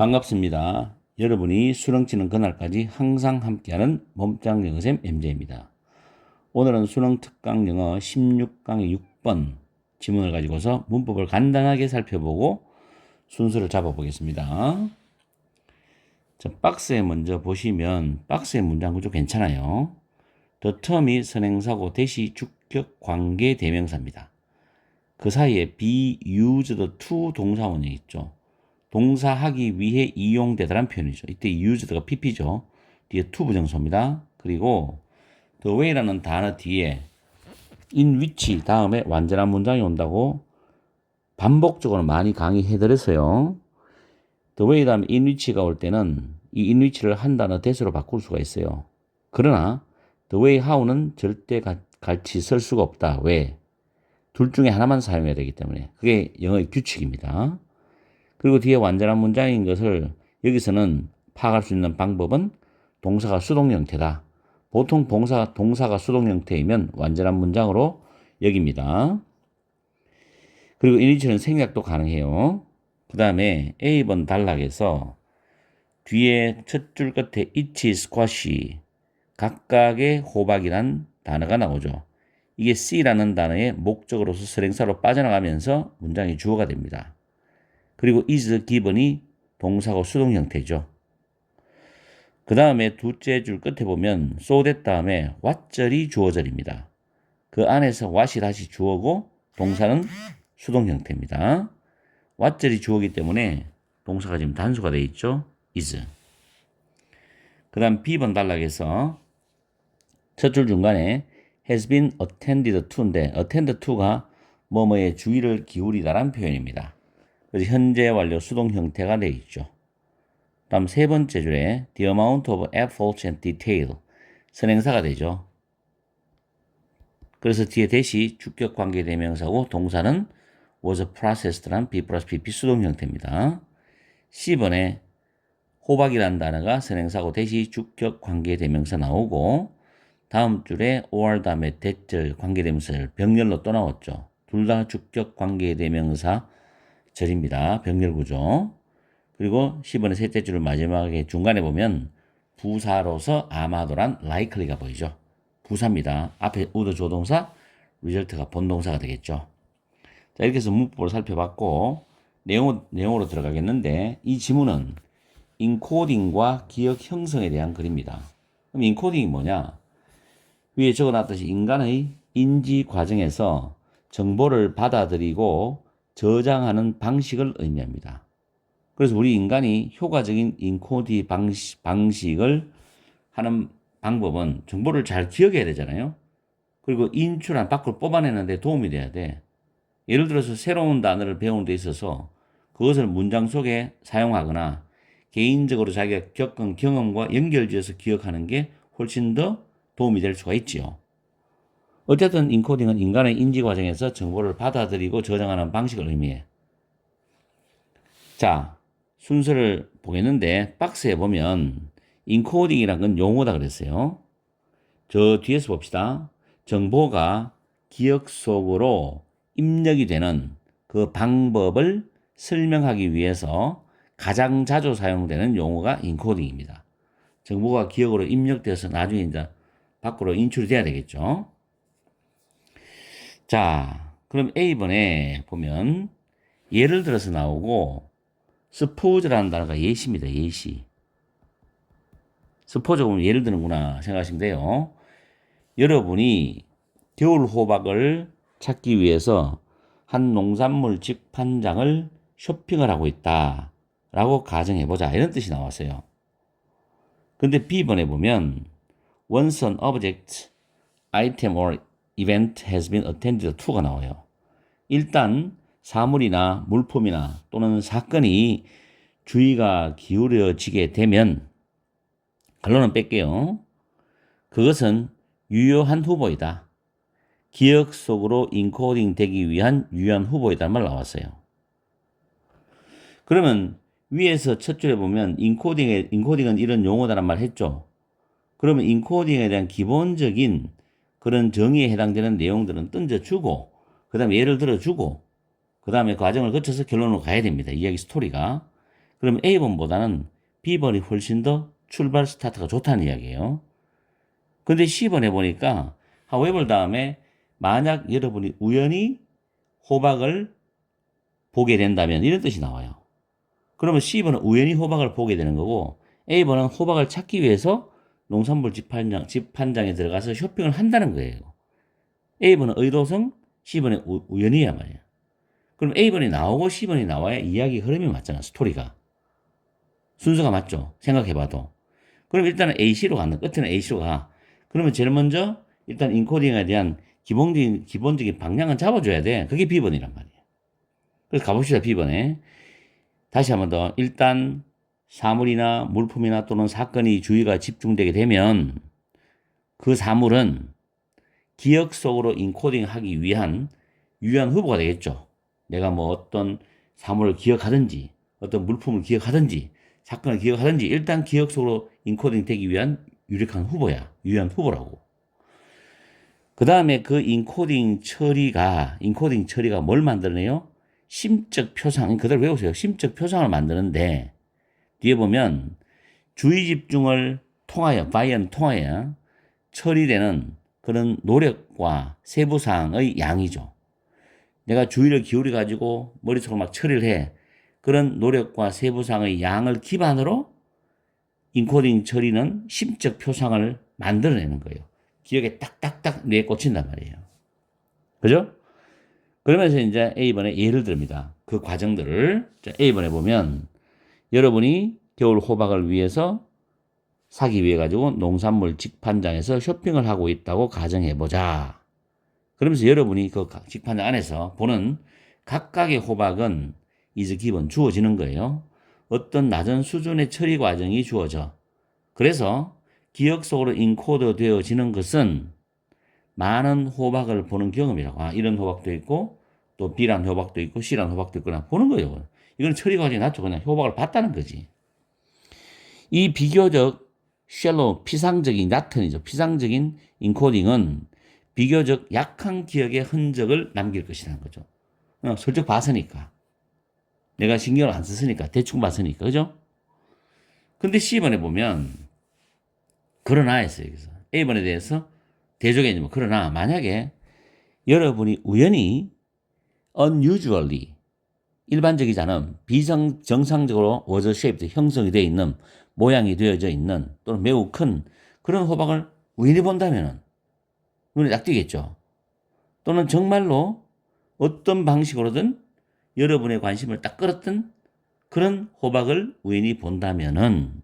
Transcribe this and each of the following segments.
반갑습니다. 여러분이 수능 치는 그날까지 항상 함께하는 몸짱 영어쌤 MJ입니다. 오늘은 수능 특강 영어 16강의 6번 지문을 가지고서 문법을 간단하게 살펴보고 순서를 잡아보겠습니다. 자, 박스에 먼저 보시면 박스의 문장 구조 괜찮아요. The term이 선행사고 대시 주격 관계 대명사입니다. 그 사이에 be used to 동사원이 있죠. 동사하기 위해 이용되다란 표현이죠. 이때 used가 pp죠. 뒤에 to 부정소입니다. 그리고 the way라는 단어 뒤에 in which 다음에 완전한 문장이 온다고 반복적으로 많이 강의해드렸어요. the way 다음에 in which가 올 때는 이 in which를 한 단어 대수로 바꿀 수가 있어요. 그러나 the way how는 절대 같이 쓸 수가 없다. 왜? 둘 중에 하나만 사용해야 되기 때문에. 그게 영어의 규칙입니다. 그리고 뒤에 완전한 문장인 것을 여기서는 파악할 수 있는 방법은 동사가 수동 형태다. 보통 동사가 수동 형태이면 완전한 문장으로 여깁니다. 그리고 인위치는 생략도 가능해요. 그 다음에 A번 단락에서 뒤에 첫 줄 끝에 itchy, squashy 각각의 호박이란 단어가 나오죠. 이게 C라는 단어의 목적으로서 선행사로 빠져나가면서 문장이 주어가 됩니다. 그리고 is given이 동사고 수동 형태죠. 그 다음에 두째 줄 끝에 보면 so that 다음에 what절이 주어절입니다. 그 안에서 what이 다시 주어고 동사는 수동 형태입니다. what절이 주어기 때문에 동사가 지금 단수가 되어 있죠. is. 그 다음 B번 단락에서 첫 줄 중간에 has been attended to인데 attend to가 뭐뭐에 주의를 기울이다라는 표현입니다. 그래서 현재 완료 수동 형태가 되어 있죠. 다음 세 번째 줄에 the amount of effort and detail 선행사가 되죠. 그래서 뒤에 대시 주격 관계 대명사고 동사는 was processed란 B 플러스 PP 수동 형태입니다. C번에 호박이라는 단어가 선행사고 대시 주격 관계 대명사 나오고 다음 줄에 or 다음에 대절 관계 대명사절 병렬로 또 나왔죠. 둘 다 주격 관계 대명사 절입니다. 병렬 구조. 그리고 10번의 셋째 줄을 마지막에 중간에 보면 부사로서 아마도란 likely가 보이죠. 부사입니다. 앞에 would 조동사, result가 본동사가 되겠죠. 자, 이렇게 해서 문법을 살펴봤고 내용으로 들어가겠는데 이 지문은 인코딩과 기억 형성에 대한 글입니다. 그럼 인코딩이 뭐냐? 위에 적어놨듯이 인간의 인지 과정에서 정보를 받아들이고 저장하는 방식을 의미합니다. 그래서 우리 인간이 효과적인 인코딩 방식을 하는 방법은 정보를 잘 기억해야 되잖아요. 그리고 인출한 밖으로 뽑아내는데 도움이 돼야 돼. 예를 들어서 새로운 단어를 배우는 데 있어서 그것을 문장 속에 사용하거나 개인적으로 자기가 겪은 경험과 연결지어서 기억하는 게 훨씬 더 도움이 될 수가 있지요. 어쨌든 인코딩은 인간의 인지 과정에서 정보를 받아들이고 저장하는 방식을 의미해. 자, 순서를 보겠는데 박스에 보면 인코딩이란 건 용어다 그랬어요. 저 뒤에서 봅시다. 정보가 기억 속으로 입력이 되는 그 방법을 설명하기 위해서 가장 자주 사용되는 용어가 인코딩입니다. 정보가 기억으로 입력돼서 나중에 이제 밖으로 인출이 돼야 되겠죠. 자, 그럼 A번에 보면 예를 들어서 나오고 suppose라는 단어가 예시입니다. 예시. suppose 보면 예를 드는구나 생각하시면 돼요. 여러분이 겨울 호박을 찾기 위해서 한 농산물 직판장을 쇼핑을 하고 있다 라고 가정해보자 이런 뜻이 나왔어요. 근데 B번에 보면 once an object, item or event has been attended to가 나와요. 일단 사물이나 물품이나 또는 사건이 주의가 기울여지게 되면 결론은 뺄게요. 그것은 유효한 후보이다. 기억 속으로 인코딩 되기 위한 유효한 후보이다는 말 나왔어요. 그러면 위에서 첫 줄에 보면 인코딩은 이런 용어다란 말 했죠. 그러면 인코딩에 대한 기본적인 그런 정의에 해당되는 내용들은 던져주고 그 다음에 예를 들어주고 그 다음에 과정을 거쳐서 결론으로 가야 됩니다. 이야기 스토리가. 그러면 A번보다는 B번이 훨씬 더 출발 스타트가 좋다는 이야기예요. 근데 C번 해보니까 however 다음에 만약 여러분이 우연히 호박을 보게 된다면 이런 뜻이 나와요. 그러면 C번은 우연히 호박을 보게 되는 거고 A번은 호박을 찾기 위해서 농산물 집판장에 들어가서 쇼핑을 한다는 거예요. A번은 의도성, C번은 우연이야 말이야. 그럼 A번이 나오고 C번이 나와야 이야기 흐름이 맞잖아, 스토리가. 순서가 맞죠? 생각해봐도. 그럼 일단은 AC로 가는, 끝에는 AC로 가. 그러면 제일 먼저 일단 인코딩에 대한 기본적인 방향은 잡아줘야 돼. 그게 B번이란 말이야. 그래서 가봅시다, B번에. 다시 한번 더. 일단 사물이나 물품이나 또는 사건이 주의가 집중되게 되면 그 사물은 기억 속으로 인코딩하기 위한 유효한 후보가 되겠죠. 내가 뭐 어떤 사물을 기억하든지 어떤 물품을 기억하든지 사건을 기억하든지 일단 기억 속으로 인코딩 되기 위한 유력한 후보야. 유효한 후보라고. 그 다음에 그 인코딩 처리가 뭘 만드네요? 심적 표상, 그대로 외우세요. 심적 표상을 만드는데 뒤에 보면 주의 집중을 바이어는 통하여 처리되는 그런 노력과 세부사항의 양이죠. 내가 주의를 기울여 가지고 머릿속으로 막 처리를 해. 그런 노력과 세부사항의 양을 기반으로 인코딩 처리는 심적 표상을 만들어내는 거예요. 기억에 딱딱딱 뇌에 꽂힌단 말이에요. 그죠? 그러면서 이제 A번에 예를 듭니다. 그 과정들을. 자, A번에 보면 여러분이 겨울 호박을 위해서 사기 위해 가지고 농산물 직판장에서 쇼핑을 하고 있다고 가정해보자. 그러면서 여러분이 그 직판장 안에서 보는 각각의 호박은 is given 주어지는 거예요. 어떤 낮은 수준의 처리 과정이 주어져. 그래서 기억 속으로 인코드 되어지는 것은 많은 호박을 보는 경험이라고. 이런 호박도 있고 또 B란 호박도 있고 C란 호박도 있거나 보는 거예요. 이건 처리 과정이 낮죠. 그냥 호박을 봤다는 거지. 이 비교적 피상적인 얕은이죠. 피상적인 인코딩은 비교적 약한 기억의 흔적을 남길 것이라는 거죠. 슬쩍 봤으니까. 내가 신경을 안 썼으니까. 대충 봤으니까. 그죠? 근데 C번에 보면 그러나 했어요. 여기서. A번에 대해서 대조개념은 그러나 만약에 여러분이 우연히 unusually 일반적이지 않은 비정상적으로 워즈 쉐입드 형성이 되어 있는 모양이 되어져 있는 또는 매우 큰 그런 호박을 우연히 본다면 눈에 딱 띄겠죠. 또는 정말로 어떤 방식으로든 여러분의 관심을 딱 끌었던 그런 호박을 우연히 본다면은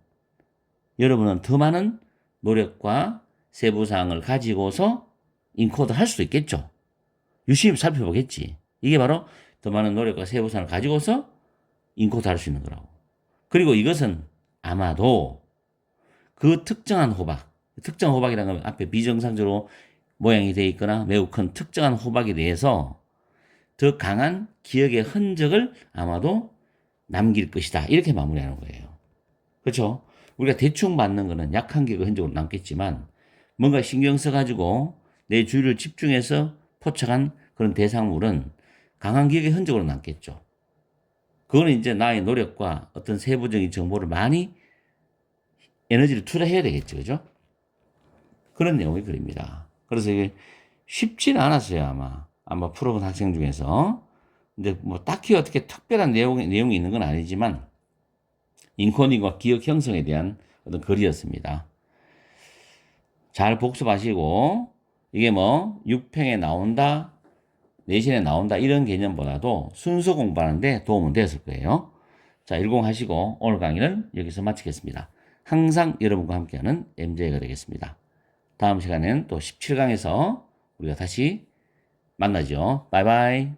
여러분은 더 많은 노력과 세부사항을 가지고서 인코드 할 수도 있겠죠. 유심히 살펴보겠지. 이게 바로 더 많은 노력과 세부사항을 가지고서 인코드 할 수 있는 거라고. 그리고 이것은 아마도 그 특정한 호박이라는 건 앞에 비정상적으로 모양이 되어 있거나 매우 큰 특정한 호박에 대해서 더 강한 기억의 흔적을 아마도 남길 것이다. 이렇게 마무리하는 거예요. 그렇죠? 우리가 대충 맞는 거는 약한 기억의 흔적으로 남겠지만 뭔가 신경 써가지고 내 주의를 집중해서 포착한 그런 대상물은 강한 기억의 흔적으로 남겠죠. 그거는 이제 나의 노력과 어떤 세부적인 정보를 많이 에너지를 투자해야 되겠죠. 그죠? 그런 내용의 글입니다. 그래서 이게 쉽지는 않았어요. 아마 풀어본 학생 중에서. 근데 뭐 딱히 어떻게 특별한 내용이 있는 건 아니지만 인코딩과 기억 형성에 대한 어떤 글이었습니다. 잘 복습하시고 이게 뭐 6평에 나온다, 내신에 나온다 이런 개념보다도 순서 공부하는데 도움은 되었을 거예요. 자, 10 하시고 오늘 강의는 여기서 마치겠습니다. 항상 여러분과 함께하는 MJ가 되겠습니다. 다음 시간에는 또 17강에서 우리가 다시 만나죠. 바이바이.